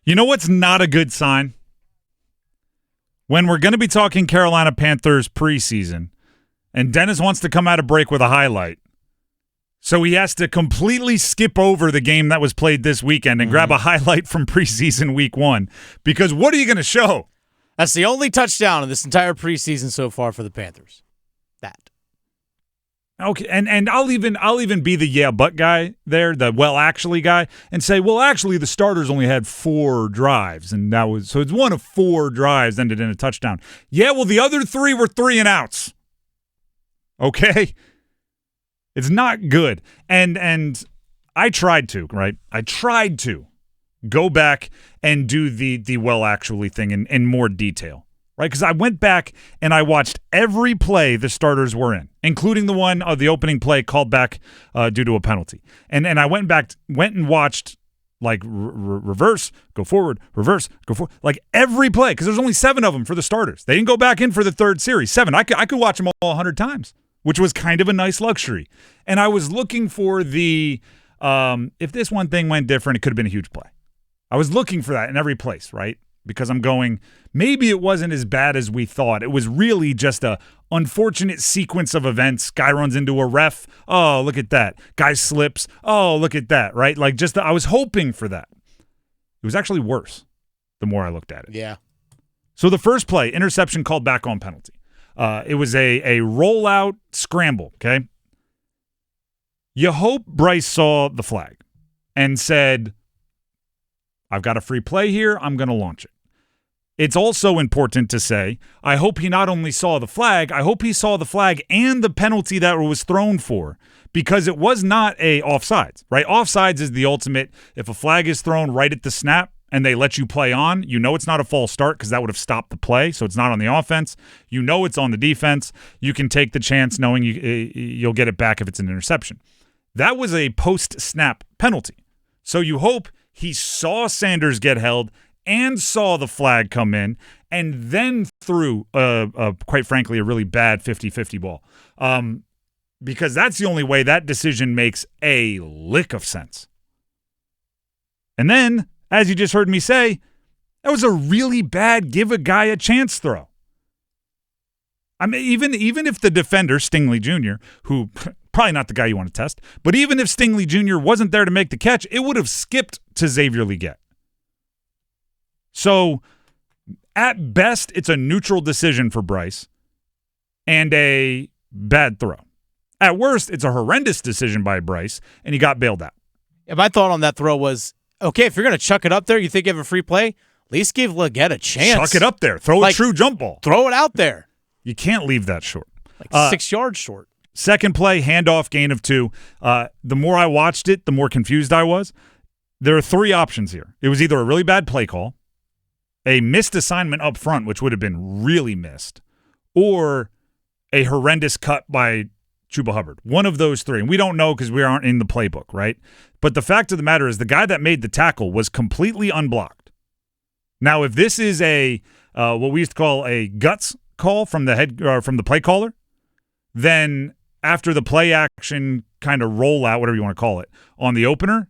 You know what's not a good sign? When we're going to be talking Carolina Panthers preseason, and Dennis wants to come out of break with a highlight, so he has to completely skip over the game that was played this weekend and grab a highlight from preseason week 1. Because what are you going to show? That's the only touchdown in this entire preseason so far for the Panthers. That. Okay, and I'll even be the yeah but guy there, the well actually guy, and say, well, actually the starters only had 4 drives, and that was so it's one of 4 drives ended in a touchdown. Yeah, well the other 3 were 3 and outs. Okay, it's not good, and I tried to go back and do the well actually thing in more detail. Right, because I went back and I watched every play the starters were in, including the one of the opening play called back due to a penalty. And I went and watched like reverse, go forward, reverse, go forward, like every play, because there's only 7 of them for the starters. They didn't go back in for the 3rd series. 7. I could watch them all 100 times, which was kind of a nice luxury. And I was looking for the if this one thing went different, it could have been a huge play. I was looking for that in every place, right? Because I'm going, maybe it wasn't as bad as we thought. It was really just a unfortunate sequence of events. Guy runs into a ref. Oh, look at that. Guy slips. Oh, look at that, right? Like I was hoping for that. It was actually worse the more I looked at it. Yeah. So the first play, interception called back on penalty. It was a rollout scramble, okay? You hope Bryce saw the flag and said, I've got a free play here. I'm going to launch it. It's also important to say, I hope he not only saw the flag, I hope he saw the flag and the penalty that it was thrown for, because it was not a offsides, right? Offsides is the ultimate. If a flag is thrown right at the snap and they let you play on, you know it's not a false start because that would have stopped the play, so it's not on the offense. You know it's on the defense. You can take the chance knowing you'll get it back if it's an interception. That was a post-snap penalty. So you hope he saw Sanders get held and saw the flag come in and then threw, quite frankly, a really bad 50-50 ball. Because that's the only way that decision makes a lick of sense. And then, as you just heard me say, that was a really bad give a guy a chance throw. I mean, even if the defender, Stingley Jr., who probably not the guy you want to test, but even if Stingley Jr. wasn't there to make the catch, it would have skipped to Xavier Legette. So, at best, it's a neutral decision for Bryce and a bad throw. At worst, it's a horrendous decision by Bryce, and he got bailed out. Yeah, my thought on that throw was, okay, if you're going to chuck it up there, you think you have a free play, at least give Legette a chance. Chuck it up there. Throw a true jump ball. Throw it out there. You can't leave that short. Like 6 yards short. Second play, handoff, gain of 2. The more I watched it, the more confused I was. There are 3 options here. It was either a really bad play call, a missed assignment up front, which would have been really missed, or a horrendous cut by Chuba Hubbard. One of those 3. And we don't know because we aren't in the playbook, right? But the fact of the matter is the guy that made the tackle was completely unblocked. Now, if this is a what we used to call a guts call from the play caller, then after the play action kind of rollout, whatever you want to call it, on the opener,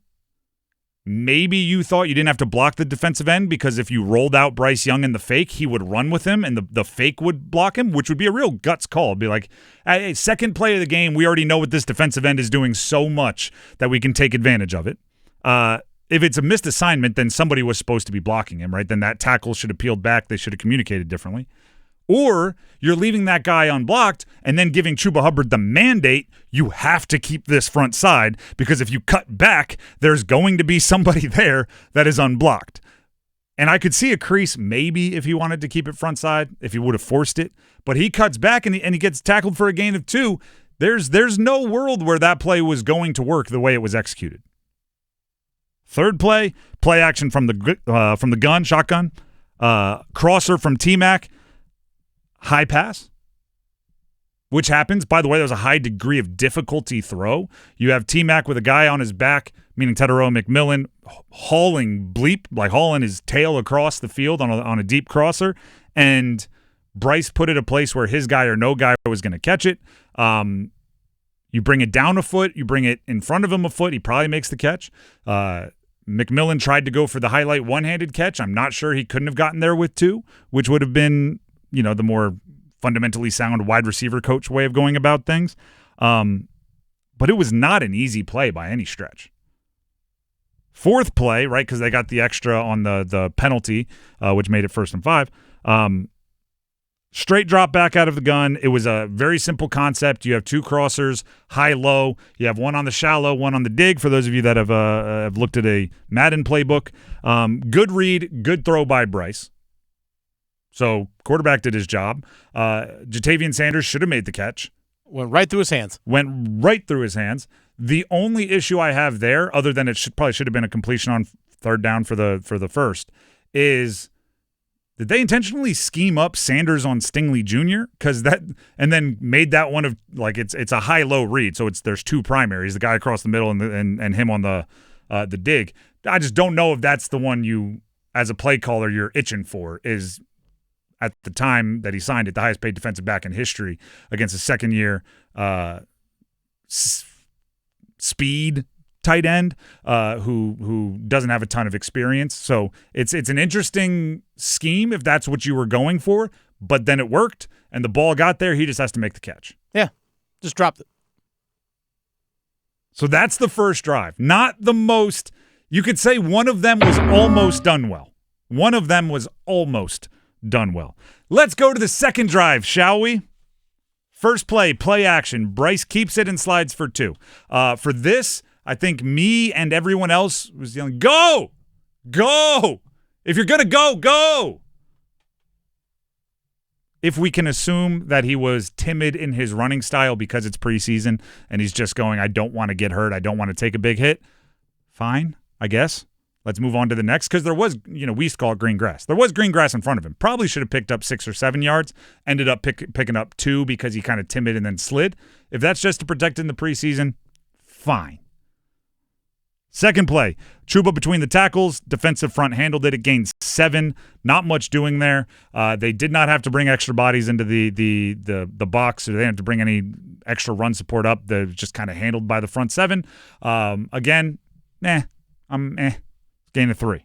maybe you thought you didn't have to block the defensive end because if you rolled out Bryce Young in the fake, he would run with him and the fake would block him, which would be a real guts call. It'd be like, hey, second play of the game, we already know what this defensive end is doing so much that we can take advantage of it. If it's a missed assignment, then somebody was supposed to be blocking him, right? Then that tackle should have peeled back. They should have communicated differently. Or you're leaving that guy unblocked and then giving Chuba Hubbard the mandate, you have to keep this front side because if you cut back, there's going to be somebody there that is unblocked. And I could see a crease maybe if he wanted to keep it front side, if he would have forced it. But he cuts back and he gets tackled for a gain of 2. There's no world where that play was going to work the way it was executed. Third play action from the gun, shotgun, crosser from T-Mac. High pass, which happens. By the way, there's a high degree of difficulty throw. You have T-Mac with a guy on his back, meaning Tedero McMillan, hauling his tail across the field on a deep crosser, and Bryce put it a place where his guy or no guy was going to catch it. You bring it down a foot, you bring it in front of him a foot, he probably makes the catch. McMillan tried to go for the highlight one-handed catch. I'm not sure he couldn't have gotten there with two, which would have been, the more fundamentally sound wide receiver coach way of going about things. But it was not an easy play by any stretch. Fourth play, right, because they got the extra on the penalty, which made it 1st and 5. Straight drop back out of the gun. It was a very simple concept. You have two crossers, high-low. You have one on the shallow, one on the dig, for those of you that have looked at a Madden playbook. Good read, good throw by Bryce. So quarterback did his job. Jatavian Sanders should have made the catch. Went right through his hands. The only issue I have there, other than it probably should have been a completion on 3rd down for the first, is did they intentionally scheme up Sanders on Stingley Jr.? And then made that one of it's a high-low read, so there's two primaries, the guy across the middle and him on the dig. I just don't know if that's the one you, as a play caller, you're itching for. Is at the time that he signed it, the highest paid defensive back in history against a second-year speed tight end who doesn't have a ton of experience. So it's an interesting scheme if that's what you were going for, but then it worked and the ball got there. He just has to make the catch. Yeah, just dropped it. So that's the first drive. Not the most – you could say one of them was almost done well. Let's go to the second drive, shall we? First play action. Bryce keeps it and slides for 2. For this, I think me and everyone else was yelling, go! If you're going to go! If we can assume that he was timid in his running style because it's preseason and he's just going, I don't want to get hurt, I don't want to take a big hit, fine, I guess. Let's move on to the next, because there was, we used to call it green grass. There was green grass in front of him. Probably should have picked up 6 or 7 yards. Ended up picking up 2 because he kind of timid and then slid. If that's just to protect in the preseason, fine. Second play, Chuba between the tackles. Defensive front handled it. It gained 7. Not much doing there. They did not have to bring extra bodies into the box, or they didn't have to bring any extra run support up. They're just kind of handled by the front 7. Again, Gain of 3.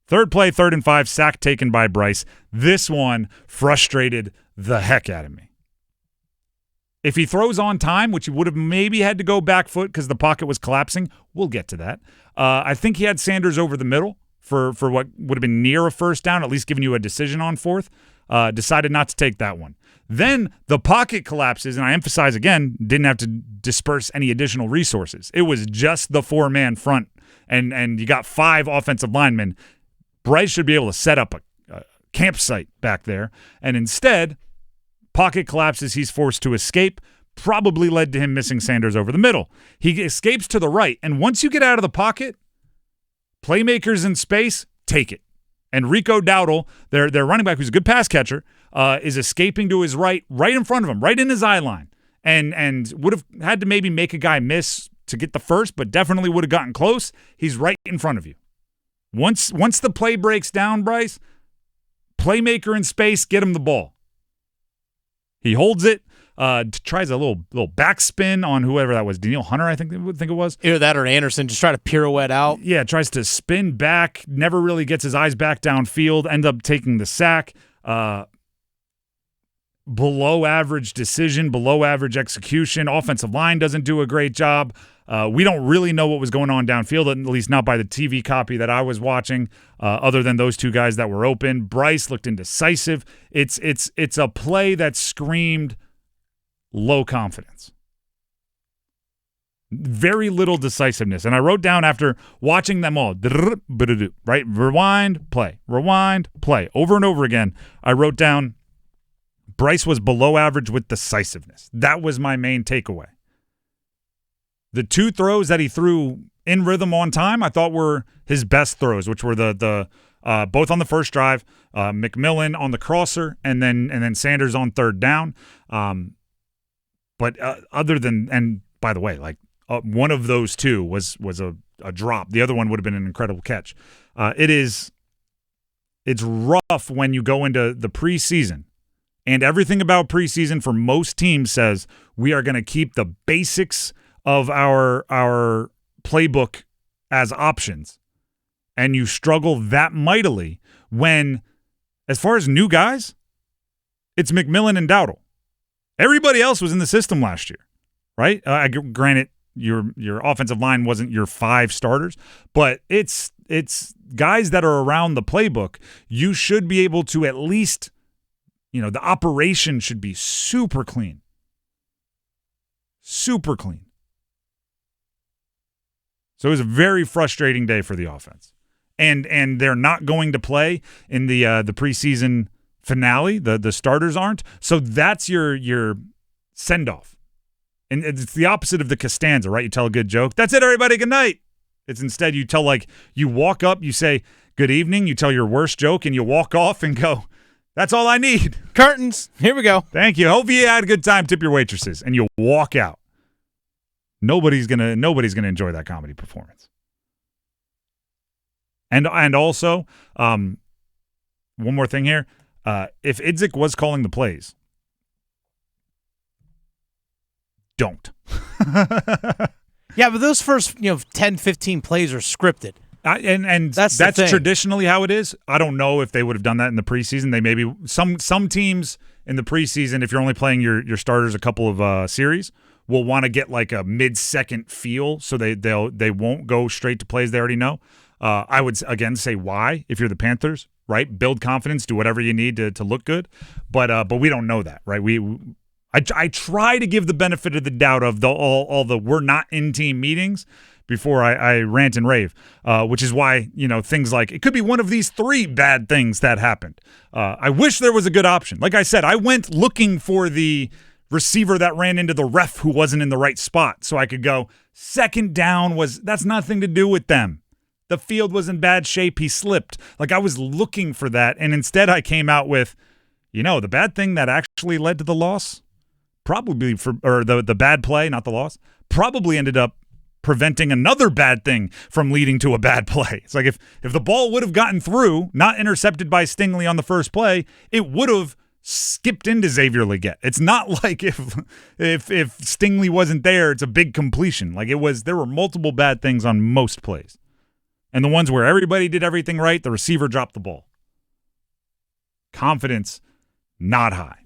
Third play, 3rd and 5, sack taken by Bryce. This one frustrated the heck out of me. If he throws on time, which he would have maybe had to go back foot because the pocket was collapsing, we'll get to that. I think he had Sanders over the middle for what would have been near a 1st down, at least giving you a decision on 4th. Decided not to take that one. Then the pocket collapses, and I emphasize again, didn't have to disperse any additional resources. It was just the 4-man front. And you got 5 offensive linemen. Bryce should be able to set up a campsite back there. And instead, pocket collapses. He's forced to escape. Probably led to him missing Sanders over the middle. He escapes to the right. And once you get out of the pocket, playmakers in space, take it. And Rico Dowdle, their running back, who's a good pass catcher, is escaping to his right in front of him, right in his eye line. And would have had to maybe make a guy miss to get the first, but definitely would have gotten close. He's right in front of you. Once the play breaks down, Bryce, playmaker in space, get him the ball. He holds it, tries a little backspin on whoever that was, Daniil Hunter, I think it was. Either that or Anderson, just try to pirouette out. Yeah, tries to spin back, never really gets his eyes back downfield, ends up taking the sack. Below average decision, below average execution. Offensive line doesn't do a great job. We don't really know what was going on downfield, at least not by the TV copy that I was watching, other than those 2 guys that were open. Bryce looked indecisive. It's a play that screamed low confidence. Very little decisiveness. And I wrote down after watching them all, right? Rewind, play. Over and over again, I wrote down Bryce was below average with decisiveness. That was my main takeaway. The 2 throws that he threw in rhythm on time, I thought were his best throws, which were the both on the first drive, McMillan on the crosser, and then Sanders on 3rd down. But other than, and by the way, one of those 2 was a drop. The other one would have been an incredible catch. It's rough when you go into the preseason. And everything about preseason for most teams says we are going to keep the basics of our playbook as options. and you struggle that mightily when, as far as new guys, it's McMillan and Dowdle. Everybody else was in the system last year, right? Granted, your offensive line wasn't your 5 starters, but it's guys that are around the playbook. You should be able to at least, the operation should be super clean. Super clean. So it was a very frustrating day for the offense. And they're not going to play in the preseason finale. The starters aren't. So that's your send-off. And it's the opposite of the Costanza, right? You tell a good joke. That's it, everybody. Good night. It's instead you tell, you walk up, you say, good evening. You tell your worst joke, and you walk off and go, that's all I need. Curtains. Here we go. Thank you. Hope you had a good time. Tip your waitresses. And you walk out. Nobody's gonna enjoy that comedy performance. And also, one more thing here. If Idzik was calling the plays, don't. Yeah, but those first 10, 15 plays are scripted. And that's traditionally how it is. I don't know if they would have done that in the preseason. They maybe some teams in the preseason, if you're only playing your starters a couple of series, will want to get a mid-second feel, so they won't go straight to plays they already know. I would again say why if you're the Panthers, right? Build confidence, do whatever you need to look good, but we don't know that, right? I try to give the benefit of the doubt of all the we're not in team meetings before I rant and rave, which is why things like it could be one of these 3 bad things that happened. I wish there was a good option. Like I said, I went looking for the receiver that ran into the ref who wasn't in the right spot, so I could go second down that's nothing to do with them. The field was in bad shape. He slipped. I was looking for that, and instead I came out with, the bad thing that actually led to the loss, the bad play, not the loss, probably ended up preventing another bad thing from leading to a bad play. It's if the ball would have gotten through, not intercepted by Stingley on the first play, it would have skipped into Xavier Legette. It's not like if Stingley wasn't there, it's a big completion. There were multiple bad things on most plays. And the ones where everybody did everything right, the receiver dropped the ball. Confidence, not high.